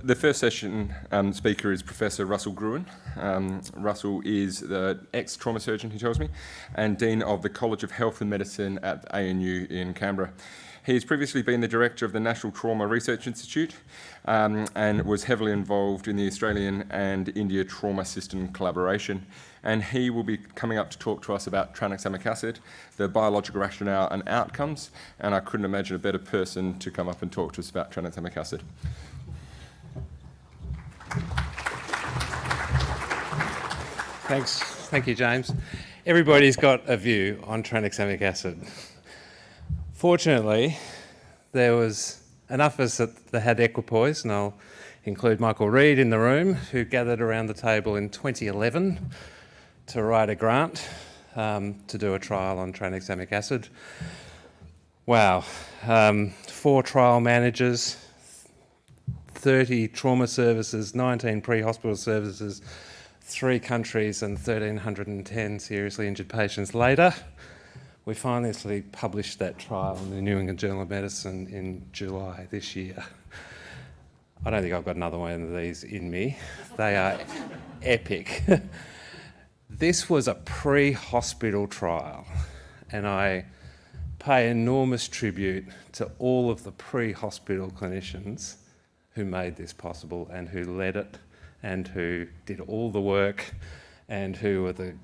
The first session speaker is Professor Russell Gruen. Russell is the ex-trauma surgeon, he tells me, and Dean of the College of Health and Medicine at ANU in Canberra. He has previously been the Director of the National Trauma Research Institute and was heavily involved in the Australian and India trauma system collaboration. And he will be coming up to talk to us about tranexamic acid, the biologic rationale and outcomes. And I couldn't imagine a better person to come up and talk to us about tranexamic acid. Thanks. Thank you, James. Everybody's got a view on tranexamic acid. Fortunately, there was enough of us that had equipoise, and I'll include Michael Reid in the room, who gathered around the table in 2011 to write a grant to do a trial on tranexamic acid. Wow. 4 trial managers, 30 trauma services, 19 pre-hospital services, 3 countries and 1,310 seriously injured patients later, we finally published that trial in the New England Journal of Medicine in July this year. I don't think I've got another one of these in me. They are epic. This was a pre-hospital trial, and I pay enormous tribute to all of the pre-hospital clinicians who made this possible and who led it and who did all the work and who were the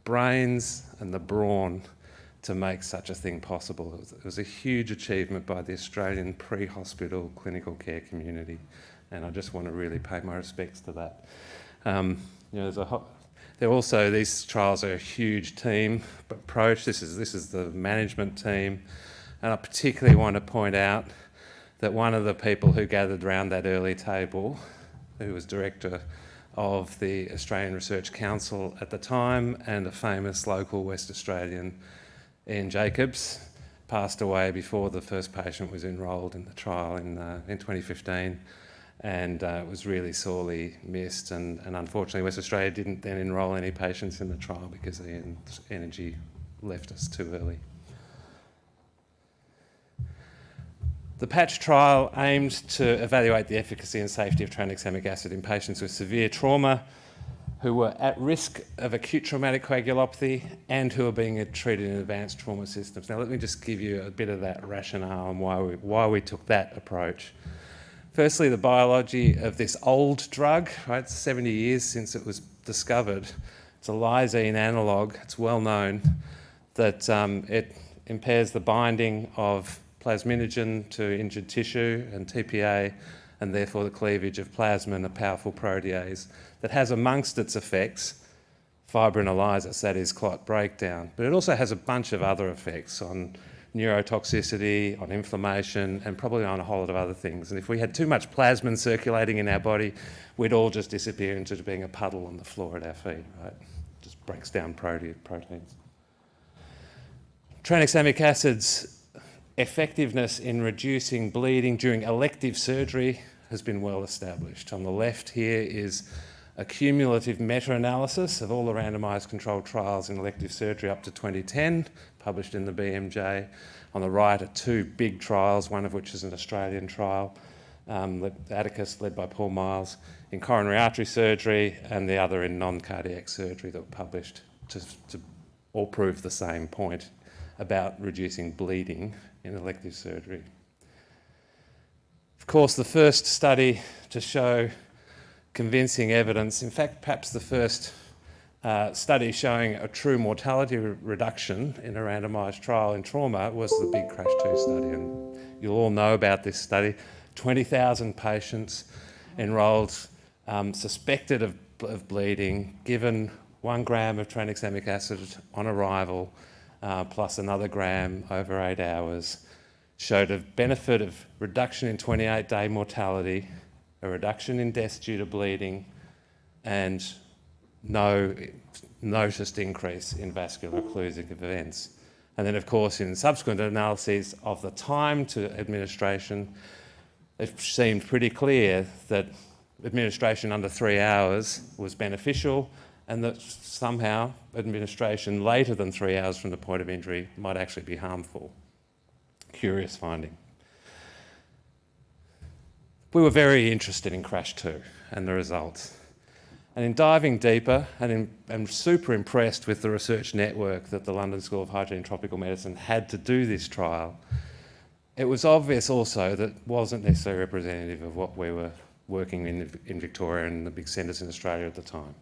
brains and the brawn to make such a thing possible. It was a huge achievement by the Australian pre-hospital clinical care community, and I just want to really pay my respects to that. These trials are a huge team approach. This is the management team, and I particularly want to point out that one of the people who gathered around that early table, who was director of the Australian Research Council at the time and a famous local West Australian, Ian Jacobs, passed away before the first patient was enrolled in the trial in 2015, and was really sorely missed. And unfortunately, West Australia didn't then enrol any patients in the trial because Ian's energy left us too early. The PATCH trial aimed to evaluate the efficacy and safety of tranexamic acid in patients with severe trauma who were at risk of acute traumatic coagulopathy and who are being treated in advanced trauma systems. Now, let me just give you a bit of that rationale and why we took that approach. Firstly, the biology of this old drug, right? It's 70 years since it was discovered. It's a lysine analogue. It's well known that it impairs the binding of plasminogen to injured tissue and TPA, and therefore the cleavage of plasmin, a powerful protease that has amongst its effects fibrinolysis, that is clot breakdown. But it also has a bunch of other effects on neurotoxicity, on inflammation, and probably on a whole lot of other things. And if we had too much plasmin circulating in our body, we'd all just disappear into being a puddle on the floor at our feet, right? Just breaks down proteins. Tranexamic acid's effectiveness in reducing bleeding during elective surgery has been well established. On the left here is a cumulative meta-analysis of all the randomised controlled trials in elective surgery up to 2010, published in the BMJ. On the right are 2 big trials, one of which is an Australian trial, Atticus, led by Paul Miles, in coronary artery surgery, and the other in non-cardiac surgery that were published to all prove the same point about reducing bleeding in elective surgery. Of course, the first study to show convincing evidence, in fact, perhaps the first study showing a true mortality reduction in a randomised trial in trauma was the big CRASH 2 study. And you'll all know about this study. 20,000 patients enrolled, suspected of bleeding, given 1 gram of tranexamic acid on arrival, plus another gram over 8 hours, showed a benefit of reduction in 28-day mortality, a reduction in deaths due to bleeding, and no noticed increase in vascular occlusive events. And then, of course, in subsequent analyses of the time to administration, it seemed pretty clear that administration under 3 hours was beneficial, and that somehow administration later than 3 hours from the point of injury might actually be harmful. Curious finding. we were very interested in CRASH 2 and the results. And in diving deeper, and super impressed with the research network that the London School of Hygiene and Tropical Medicine had to do this trial, it was obvious also that it wasn't necessarily representative of what we were working in Victoria and the big centres in Australia at the time.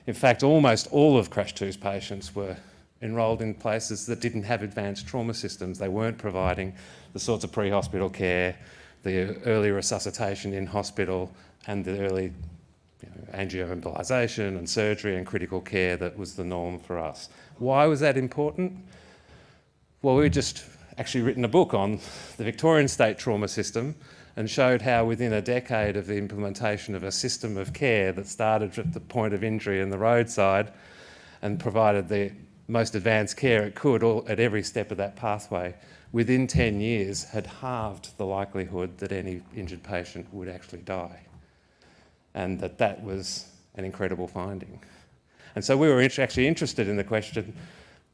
In fact, almost all of CRASH 2's patients were enrolled in places that didn't have advanced trauma systems. They weren't providing the sorts of pre-hospital care, the early resuscitation in hospital, and the early angioembolisation and surgery and critical care that was the norm for us. Why was that important? Well, we'd just actually written a book on the Victorian state trauma system and showed how within a decade of the implementation of a system of care that started at the point of injury and the roadside and provided the most advanced care it could at every step of that pathway, within 10 years had halved the likelihood that any injured patient would actually die. And that was an incredible finding. And so we were actually interested in the question,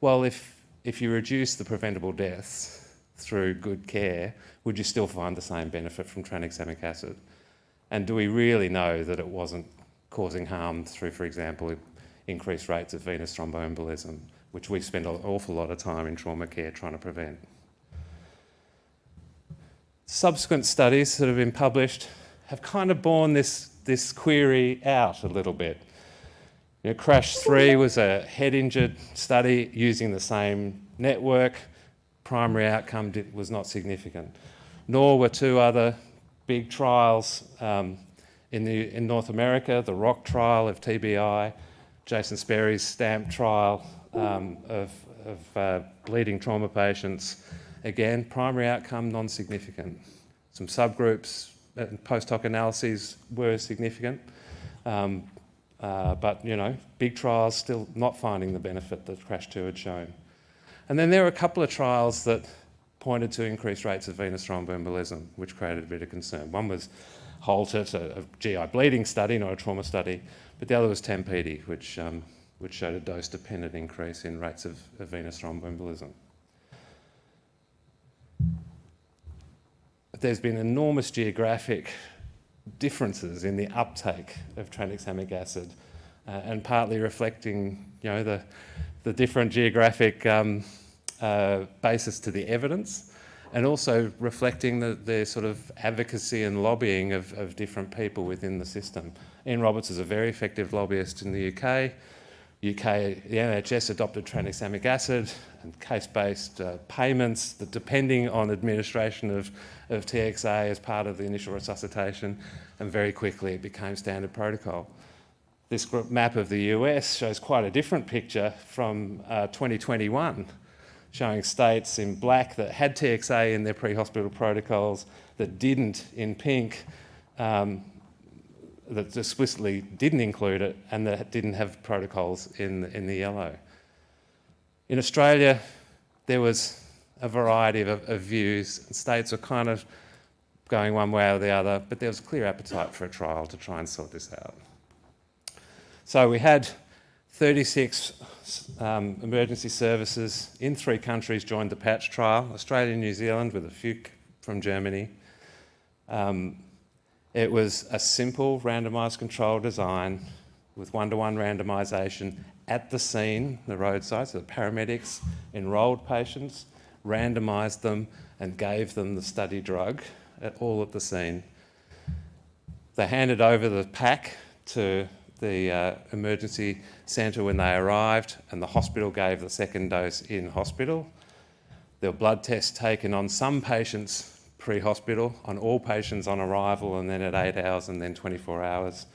well, if you reduce the preventable deaths through good care, would you still find the same benefit from tranexamic acid? And do we really know that it wasn't causing harm through, for example, increased rates of venous thromboembolism, which we spend an awful lot of time in trauma care trying to prevent? Subsequent studies that have been published have kind of borne this query out a little bit. CRASH 3 was a head-injured study using the same network. Primary outcome was not significant. Nor were two other big trials in North America, the ROC trial of TBI, Jason Sperry's STAMP trial of bleeding trauma patients. Again, primary outcome non-significant. Some subgroups and post hoc analyses were significant, but big trials still not finding the benefit that CRASH 2 had shown. And then there were a couple of trials that pointed to increased rates of venous thromboembolism, which created a bit of concern. One was HALT-IT, a GI bleeding study, not a trauma study, but the other was TAMPEDI, which showed a dose-dependent increase in rates of venous thromboembolism. But there's been enormous geographic differences in the uptake of tranexamic acid, and partly reflecting, the different geographic basis to the evidence, and also reflecting the sort of advocacy and lobbying of different people within the system. Ian Roberts is a very effective lobbyist in the UK. The NHS adopted tranexamic acid and case-based payments that, depending on administration of TXA as part of the initial resuscitation, and very quickly it became standard protocol. This map of the US shows quite a different picture from 2021, showing states in black that had TXA in their pre-hospital protocols, that didn't in pink, that explicitly didn't include it, and that didn't have protocols in the yellow. In Australia, there was a variety of views. States were kind of going one way or the other, but there was clear appetite for a trial to try and sort this out. So we had 36 emergency services in 3 countries joined the PATCH trial, Australia and New Zealand, with a few from Germany. It was a simple randomised control design with 1-to-1 randomisation at the scene, the roadside. So the paramedics enrolled patients, randomised them and gave them the study drug all at the scene. They handed over the pack to the emergency centre when they arrived, and the hospital gave the second dose in hospital. There were blood tests taken on some patients pre-hospital, on all patients on arrival, and then at 8 hours and then 24 hours.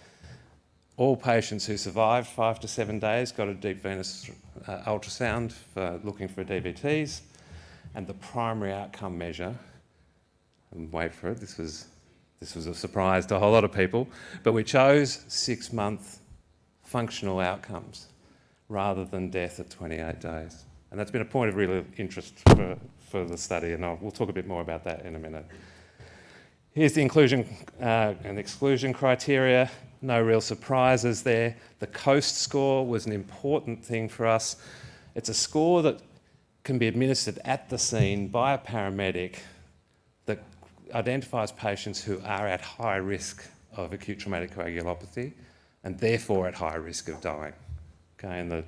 All patients who survived 5 to 7 days got a deep venous ultrasound for looking for DVTs, and the primary outcome measure, and wait for it, this was a surprise to a whole lot of people, but we chose 6-month functional outcomes rather than death at 28 days. And that's been a point of real interest for the study, and we'll talk a bit more about that in a minute. Here's the inclusion and exclusion criteria. No real surprises there. The COAST score was an important thing for us. It's a score that can be administered at the scene by a paramedic that identifies patients who are at high risk of acute traumatic coagulopathy and therefore at high risk of dying. Okay, and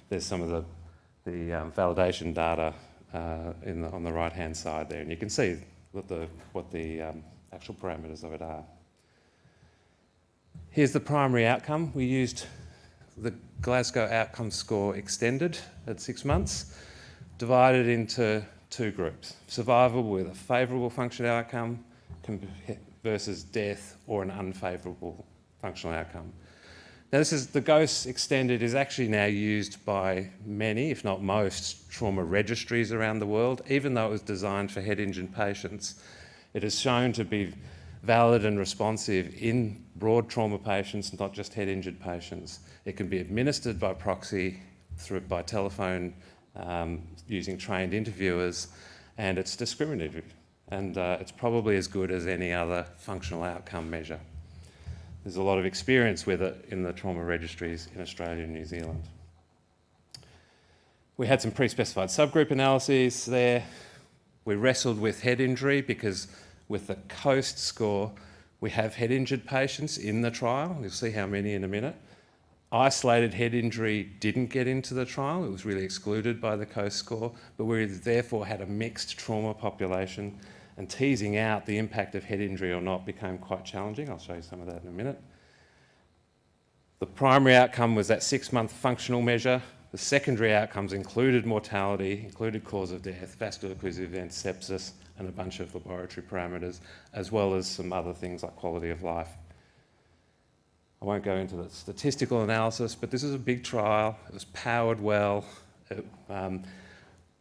there's some of the validation data on the right-hand side there, and you can see what the actual parameters of it are. Here's the primary outcome. We used the Glasgow Outcome Score extended at 6 months, divided into 2 groups: survival with a favourable functional outcome versus death or an unfavourable functional outcome. Now, the GOSE extended is actually now used by many, if not most, trauma registries around the world. Even though it was designed for head-injured patients, it is shown to be valid and responsive in broad trauma patients, not just head-injured patients. It can be administered by proxy, by telephone, using trained interviewers, and it's discriminative. And it's probably as good as any other functional outcome measure. There's a lot of experience with it in the trauma registries in Australia and New Zealand. We had some pre-specified subgroup analyses there. We wrestled with head injury because with the COAST score, we have head-injured patients in the trial. You'll see how many in a minute. Isolated head injury didn't get into the trial. It was really excluded by the COAST score, but we therefore had a mixed trauma population, and teasing out the impact of head injury or not became quite challenging. I'll show you some of that in a minute. The primary outcome was that 6-month functional measure. The secondary outcomes included mortality, included cause of death, vascular occlusive events, sepsis, and a bunch of laboratory parameters, as well as some other things like quality of life. I won't go into the statistical analysis, but this is a big trial. It was powered well.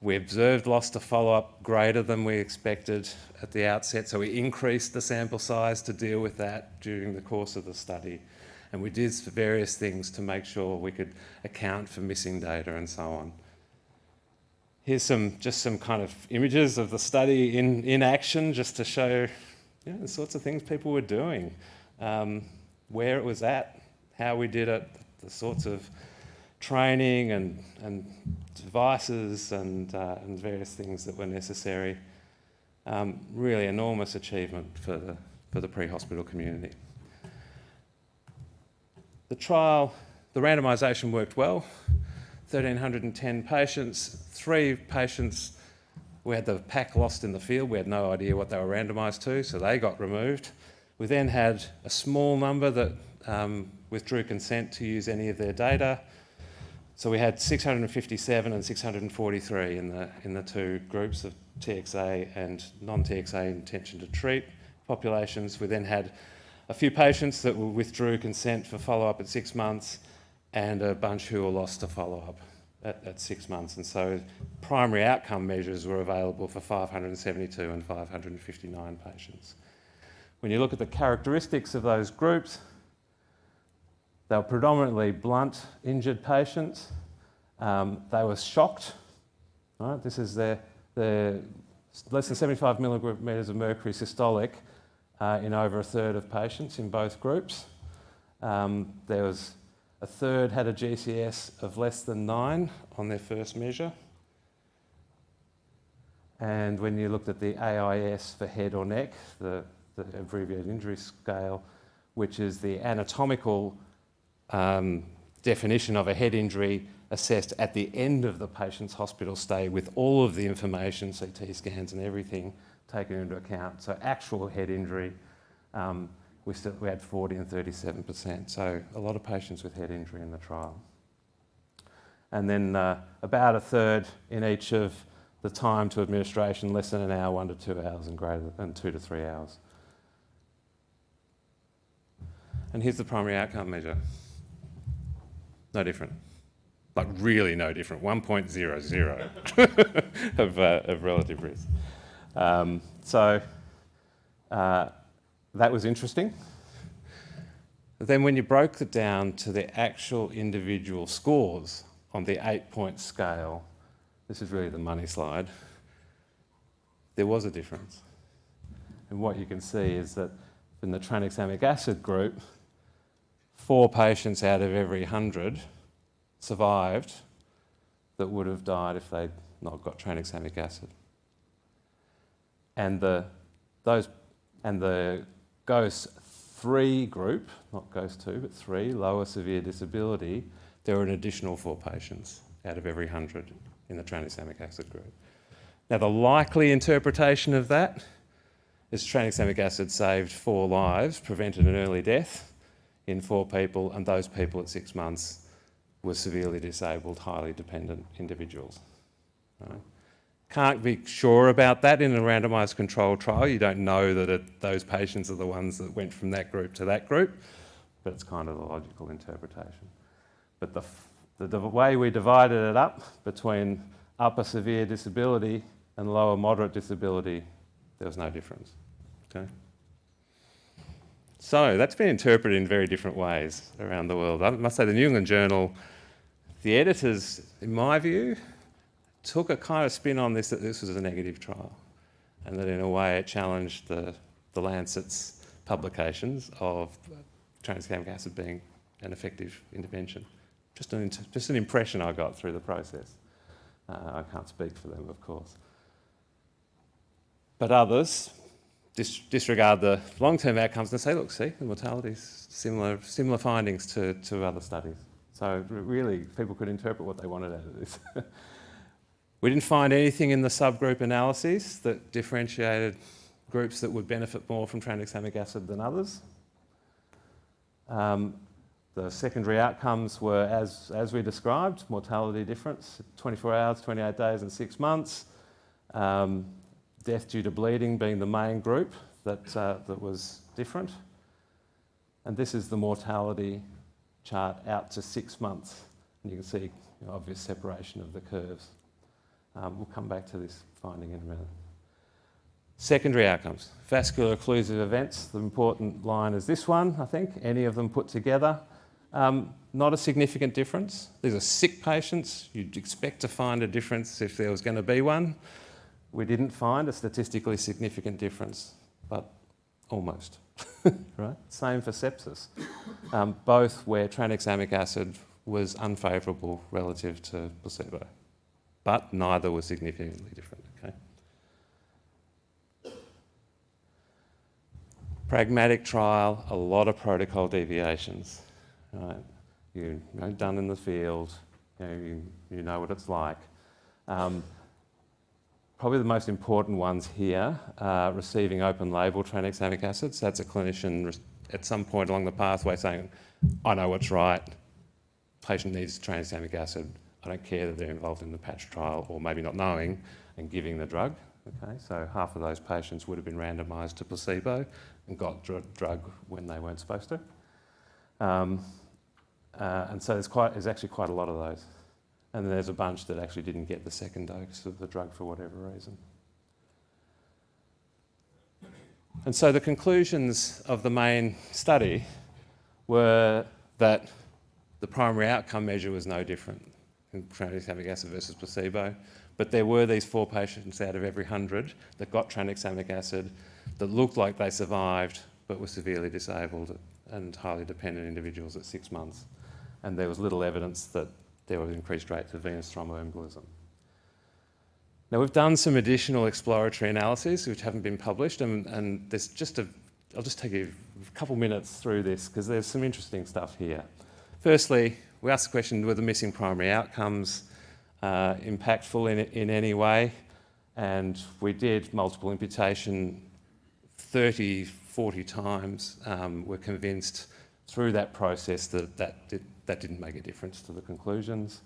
We observed loss to follow-up greater than we expected at the outset, so we increased the sample size to deal with that during the course of the study. And we did various things to make sure we could account for missing data and so on. Here's just some kind of images of the study in action, just to show the sorts of things people were doing, where it was at, how we did it, the sorts of training and devices and various things that were necessary. Really enormous achievement for the pre-hospital community. The trial, the randomisation worked well. 1,310 patients, 3 patients, we had the pack lost in the field. We had no idea what they were randomised to, so they got removed. We then had a small number that withdrew consent to use any of their data. So we had 657 and 643 in the 2 groups of TXA and non-TXA intention to treat populations. We then had a few patients that withdrew consent for follow-up at 6 months and a bunch who were lost to follow-up at 6 months. And so primary outcome measures were available for 572 and 559 patients. When you look at the characteristics of those groups, they were predominantly blunt injured patients. They were shocked. Right? This is their less than 75 millimetres of mercury systolic in over a third of patients in both groups. There was a third had a GCS of less than 9 on their first measure. And when you looked at the AIS for head or neck, the abbreviated injury scale, which is the anatomical definition of a head injury assessed at the end of the patient's hospital stay with all of the information, CT scans and everything taken into account. So actual head injury, we had 40 and 37%. So a lot of patients with head injury in the trial. And then about a third in each of the time to administration, less than an hour, 1 to 2 hours, and greater than 2 to 3 hours. And here's the primary outcome measure. No different. Like really no different, 1.00 of relative risk. So that was interesting. But then when you broke it down to the actual individual scores on the 8-point scale, this is really the money slide, there was a difference. And what you can see is that in the tranexamic acid group, 4 patients out of every 100 survived that would have died if they'd not got tranexamic acid. And the those and the GOS 3 group, not GOS 2, but 3, lower severe disability, there were an additional 4 patients out of every 100 in the tranexamic acid group. Now, the likely interpretation of that is tranexamic acid saved 4 lives, prevented an early death in 4 people, and those people at 6 months were severely disabled, highly dependent individuals. Right? Can't be sure about that in a randomised controlled trial. You don't know that those patients are the ones that went from that group to that group, but it's kind of the logical interpretation. But the way we divided it up between upper severe disability and lower moderate disability, there was no difference. Okay? So that's been interpreted in very different ways around the world. I must say the New England Journal, the editors, in my view, took a kind of spin on this, that this was a negative trial, and that in a way it challenged the Lancet's publications of tranexamic acid being an effective intervention. Just an impression I got through the process. I can't speak for them, of course. But others disregard the long-term outcomes and say, look, see, the mortality's similar findings to other studies. So really, people could interpret what they wanted out of this. We didn't find anything in the subgroup analyses that differentiated groups that would benefit more from tranexamic acid than others. The secondary outcomes were as we described: mortality difference, 24 hours, 28 days and 6 months. Death due to bleeding being the main group that was different. And this is the mortality chart out to 6 months. And you can see obvious separation of the curves. We'll come back to this finding in a minute. Secondary outcomes. Vascular occlusive events. The important line is this one, I think. Any of them put together. Not a significant difference. These are sick patients. You'd expect to find a difference if there was going to be one. We didn't find a statistically significant difference, but almost. Right? Same for sepsis. Both where tranexamic acid was unfavourable relative to placebo, but neither was significantly different. Okay? Pragmatic trial, a lot of protocol deviations. Right? You know, done in the field, you know what it's like. Probably the most important ones here are receiving open label tranexamic acid. So that's a clinician at some point along the pathway saying, I know what's right, patient needs tranexamic acid, I don't care that they're involved in the patch trial, or maybe not knowing and giving the drug. Okay, so half of those patients would have been randomised to placebo and got drug when they weren't supposed to. And so there's actually quite a lot of those. And then there's a bunch that actually didn't get the second dose of the drug for whatever reason. And so the conclusions of the main study were that the primary outcome measure was no different in tranexamic acid versus placebo, but there were these 4 patients out of every 100 that got tranexamic acid that looked like they survived but were severely disabled and highly dependent individuals at 6 months. And there was little evidence that there was increased rates of venous thromboembolism. Now, we've done some additional exploratory analyses which haven't been published, and there's I'll just take you a couple minutes through this because there's some interesting stuff here. Firstly, we asked the question, were the missing primary outcomes impactful in any way? And we did multiple imputation 30, 40 times. We're convinced through that process that didn't make a difference to the conclusions.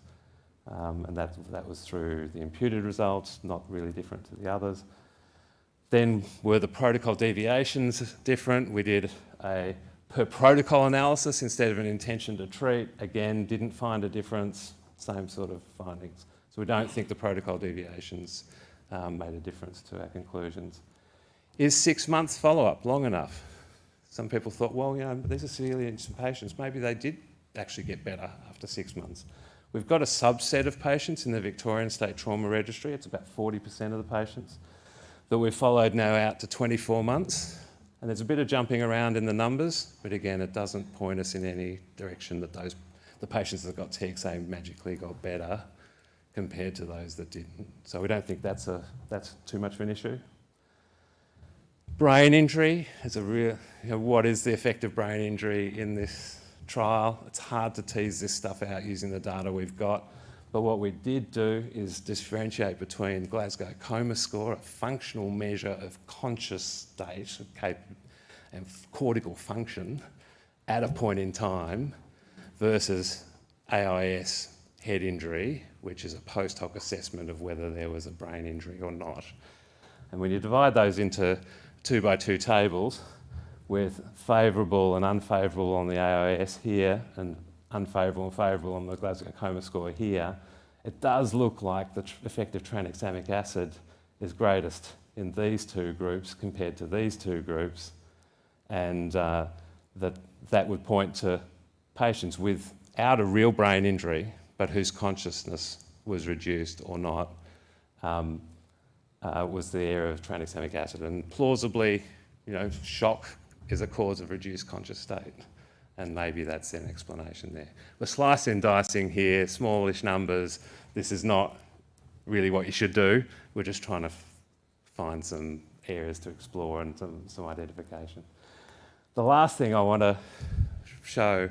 And that was through the imputed results, not really different to the others. Then were the protocol deviations different? We did a per protocol analysis instead of an intention to treat. Again, didn't find a difference, same sort of findings. So we don't think the protocol deviations made a difference to our conclusions. Is 6 months follow-up long enough? Some people thought, well, these are severely injured patients. Maybe they did actually get better after 6 months. We've got a subset of patients in the Victorian State Trauma Registry. It's about 40% of the patients that we've followed now out to 24 months. And there's a bit of jumping around in the numbers, but again, it doesn't point us in any direction that the patients that got TXA magically got better compared to those that didn't. So we don't think that's too much of an issue. Brain injury is a real, what is the effect of brain injury in this trial? It's hard to tease this stuff out using the data we've got, but what we did do is differentiate between Glasgow Coma Score, a functional measure of conscious state and cortical function at a point in time, versus AIS head injury, which is a post hoc assessment of whether there was a brain injury or not. And when you divide those into 2x2 tables with favourable and unfavourable on the AIS here and unfavourable and favourable on the Glasgow Coma Score here, it does look like the effect of tranexamic acid is greatest in these two groups compared to these two groups, and that would point to patients without a real brain injury but whose consciousness was reduced or not, was the area of tranexamic acid. And plausibly, shock is a cause of reduced conscious state, and maybe that's an explanation there. We're slicing and dicing here, smallish numbers. This is not really what you should do. We're just trying to find some areas to explore and some identification. The last thing I want to show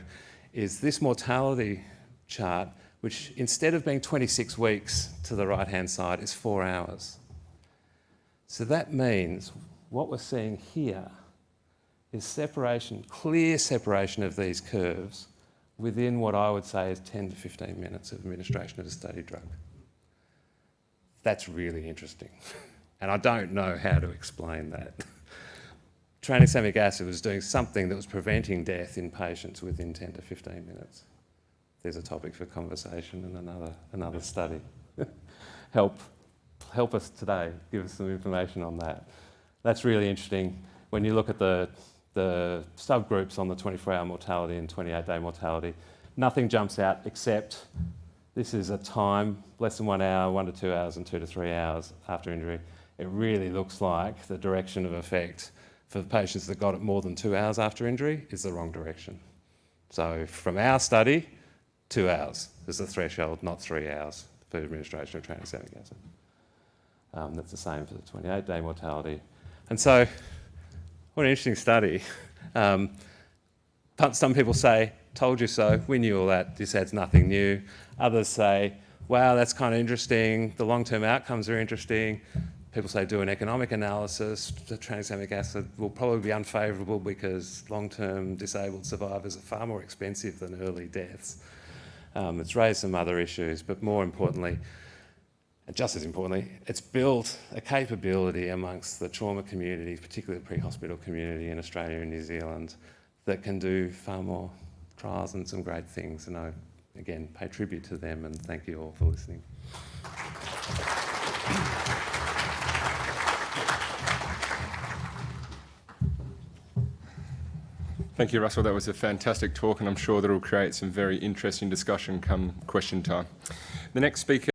is this mortality chart, which instead of being 26 weeks to the right-hand side is 4 hours. So that means what we're seeing here is separation, clear separation of these curves within what I would say is 10 to 15 minutes of administration of a study drug. That's really interesting. And I don't know how to explain that. Tranexamic acid was doing something that was preventing death in patients within 10 to 15 minutes. There's a topic for conversation and another study. Help us today, give us some information on that. That's really interesting. When you look at the subgroups on the 24-hour mortality and 28-day mortality, nothing jumps out except this is a time, less than 1 hour, 1 to 2 hours, and 2 to 3 hours after injury. It really looks like the direction of effect for the patients that got it more than 2 hours after injury is the wrong direction. So from our study, 2 hours is the threshold, not 3 hours for administration of tranexamic acid. That's the same for the 28-day mortality. And so, what an interesting study. Some people say, told you so, we knew all that, this adds nothing new. Others say, wow, that's kind of interesting, the long-term outcomes are interesting. People say do an economic analysis, the tranexamic acid will probably be unfavourable because long-term disabled survivors are far more expensive than early deaths. It's raised some other issues, but more importantly, and just as importantly, it's built a capability amongst the trauma community, particularly the pre-hospital community in Australia and New Zealand, that can do far more trials and some great things. And I, again, pay tribute to them and thank you all for listening. Thank you, Russell. That was a fantastic talk, and I'm sure that will create some very interesting discussion come question time. The next speaker